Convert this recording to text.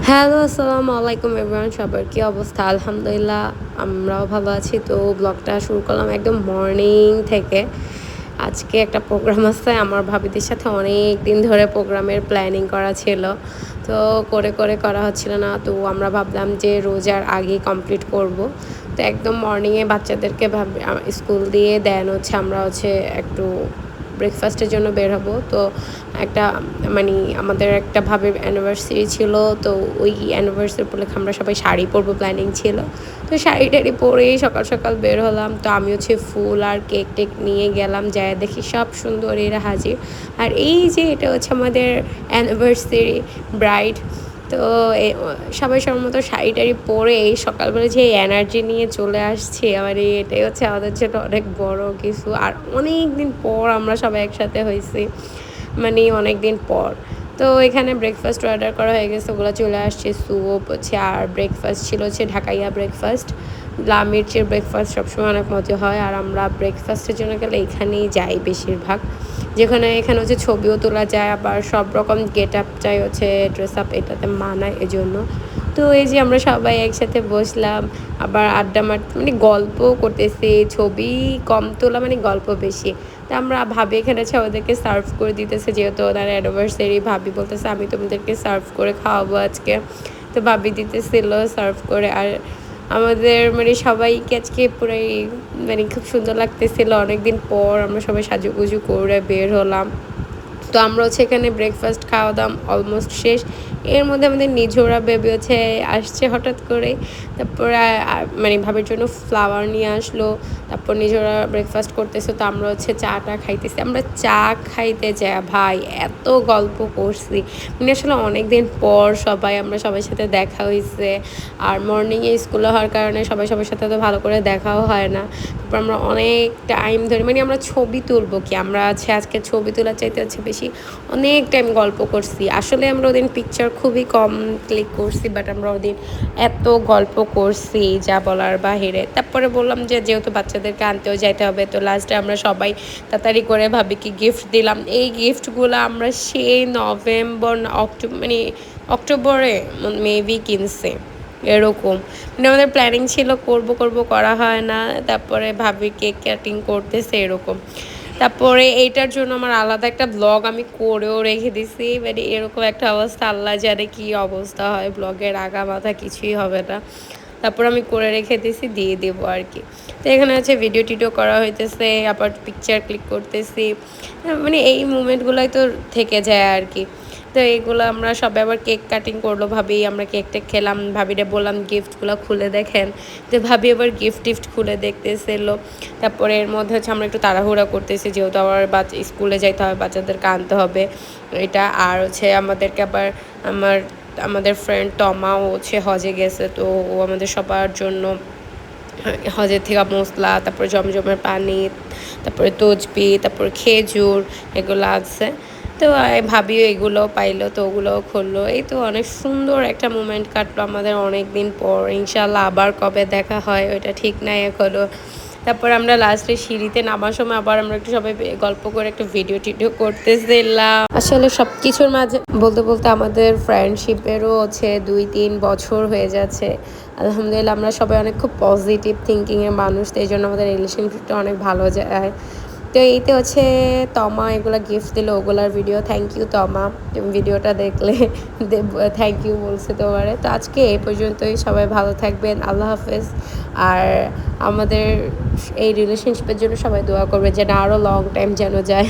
Hello, আসসালামু আলাইকুম everyone. সবার কি অবস্থা? আলহামদুলিল্লাহ আমরাও ভালো আছি। তো ব্লগটা শুরু করলাম একদম মর্নিং থেকে। আজকে একটা প্রোগ্রাম আছে, আমার ভাবিদের সাথে অনেক দিন ধরে প্রোগ্রামের প্ল্যানিং করা ছিল। তো করা হচ্ছিল না। তো আমরা ভাবলাম যে রোজার আগেই কমপ্লিট করব। তো একদম মর্নিংয়ে বাচ্চাদেরকে স্কুল দিয়ে দেন হচ্ছে আমরা হচ্ছে একটু ব্রেকফাস্টের জন্য বের হব। তো একটা মানে আমাদের একটা ভাবের অ্যানিভার্সারি ছিল। তো ওই অ্যানিভার্সারি উপলক্ষে আমরা সবাই শাড়ি পরবো প্ল্যানিং ছিল। তো শাড়ি টাড়ি পরেই সকাল সকাল বের হলাম। তো আমি হচ্ছে ফুল আর কেক টেক নিয়ে গেলাম, যায় দেখি সব সুন্দরীরা হাজির। আর এই যে এটা হচ্ছে আমাদের অ্যানিভার্সারি ব্রাইড। তো সবাই সবার মতো শাড়ি টাড়ি পরে এই সকালবেলা যে এনার্জি নিয়ে চলে আসছি, মানে এটাই হচ্ছে আমাদের জন্য অনেক বড় কিছু। আর অনেক দিন পর আমরা সবাই একসাথে হয়েছি, মানে অনেক দিন পর। তো এখানে ব্রেকফাস্ট অর্ডার করা হয়ে গেছে, ওগুলো চলে আসছে। স্যুপ হচ্ছে, আর ব্রেকফাস্ট ছিল হচ্ছে ঢাকাইয়া ব্রেকফাস্ট। মির্চের ব্রেকফাস্ট সবসময় অনেক মজা হয়। আর আমরা ব্রেকফাস্টের জন্য গেলে এখানেই যাই বেশিরভাগ, এখানে হচ্ছে ছবিও তোলা যায়, আবার সব রকম গেট আপ চাই হচ্ছে, ড্রেস আপ এটাতে মানায় এজন্য। তো এই যে আমরা সবাই একসাথে বসলাম, আবার আড্ডা মারতে মানে গল্প করতেছি, ছবি কম তোলা মানে গল্প বেশি। তো আমরা ভাবি এখানে আছে ওদেরকে সার্ভ করে দিতেছে, যেহেতু ওনার অ্যানিভার্সারি। ভাবি বলতেছে আমি তোমাদেরকে সার্ভ করে খাওয়াবো আজকে। তো ভাবি দিতেছিল সার্ভ করে। আর আমাদের মানে সবাইকে আজকে পুরাই মানে খুব সুন্দর লাগতেছিল। অনেকদিন পর আমরা সবাই সাজুগুজু করে বের হলাম। তো আমরা হচ্ছে এখানে ব্রেকফাস্ট খাওয়া দাওয়া অলমোস্ট শেষ। এর মধ্যে আমাদের নিঝোরা বেবি হচ্ছে আসছে হঠাৎ করে। তারপরে মানে ভাবির জন্য ফ্লাওয়ার নিয়ে আসলো। তারপর নিজেরা ব্রেকফাস্ট করতেছে। তো আমরা হচ্ছে চাটা খাইতেছি। আমরা চা খাইতে যাই ভাই এত গল্প করছি, মানে আসলে অনেক দিন পর আমরা সবার সাথে দেখা হয়েছে। আর মর্নিংয়ে স্কুলে হওয়ার কারণে সবার সাথে তো ভালো করে দেখাও হয় না। তারপর আমরা অনেক টাইম ধরে মানে আমরা ছবি তুলবো কি, আমরা আজকে ছবি তোলার চাইতে হচ্ছে বেশি অনেক টাইম গল্প করছি। আসলে আমরা ওদিন পিকচার খুবই কম ক্লিক করছি, বাট আমরা ওদিন এত গল্প করছি যা বলার বাহিরে। তারপরে বললাম যে যেহেতু বাচ্চাদেরকে আনতেও যাইতে হবে, তো লাস্টে আমরা সবাই তাড়াতাড়ি করে ভাবি কি গিফট দিলাম। এই গিফটগুলো আমরা সেই নভেম্বর না অক্টোবর, মানে অক্টোবরে মেবি কিনছে এরকম। মানে আমাদের প্ল্যানিং ছিল করব করা হয় না। তারপরে ভাবি কেক কাটিং করতেছে এরকম। তারপরে এইটার জন্য আমার আলাদা একটা ব্লগ আমি করেও রেখে দিছি, মানে এরকম একটা অবস্থা, আল্লাহ জানে কি অবস্থা হয়, ব্লগের আগা মাথা কিছুই হবে না। তারপর আমি করে রেখে দিছি, দিয়ে দেবো আর কি। তো এখানে হচ্ছে ভিডিও টিডিও করা হইতেছে, আবার পিকচার ক্লিক করতেছি, মানে এই মুমেন্টগুলোই তো থেকে যায় আর কি। তো এইগুলো আমরা সবাই আবার কেক কাটিং করলো ভাবি, আমরা কেক টেক খেলাম। ভাবিরে বললাম গিফটগুলো খুলে দেখেন। তো ভাবি আবার টিফট খুলে দেখতেছিল। তারপরে এর মধ্যে হচ্ছে আমরা একটু তাড়াহুড়া করতেছি, যেহেতু আবার স্কুলে যাইতে হবে, বাচ্চাদেরকে আনতে হবে এটা। আর হচ্ছে আমাদেরকে আবার আমাদের ফ্রেন্ড টমাও হচ্ছে হজে গেছে। তো ও আমাদের সবার জন্য হজের থেকে মশলা, তারপরে জমজমের পানি, তারপরে তসবি, তারপরে খেজুর, এগুলো আছে। তো ভাবিও এগুলোও পাইলো, তো ওগুলোও খুললো। এই তো অনেক সুন্দর একটা মোমেন্ট কাটলো আমাদের অনেক দিন পর। ইনশাল্লাহ আবার কবে দেখা হয় ওইটা ঠিক নাই এখনো। তারপর আমরা লাস্টে সিঁড়িতে নামার সময় আবার আমরা একটু সবাই গল্প করে একটা ভিডিও টিডিও করতেছিলাম। আসলে সব কিছুর মাঝে বলতে বলতে আমাদের ফ্রেন্ডশিপেরও হচ্ছে 2-3 বছর হয়ে যাচ্ছে। আলহামদুলিল্লাহ আমরা সবাই অনেক খুব পজিটিভ থিঙ্কিংয়ের মানুষ, তো এই জন্য আমাদের রিলেশনশিপটা অনেক ভালো যায়। তো এইতে হচ্ছে তমা এগুলো গিফট দিল, ওগুলার ভিডিও। থ্যাংক ইউ তমা, তুমি ভিডিওটা দেখলে থ্যাংক ইউ বলছে তোমারে। তো আজকে এই পর্যন্তই, সবাই ভালো থাকবেন, আল্লাহ হাফেজ। আর আমাদের এই রিলেশনশিপের জন্য সবাই দোয়া করবে যেন আরও লং টাইম যেন যায়।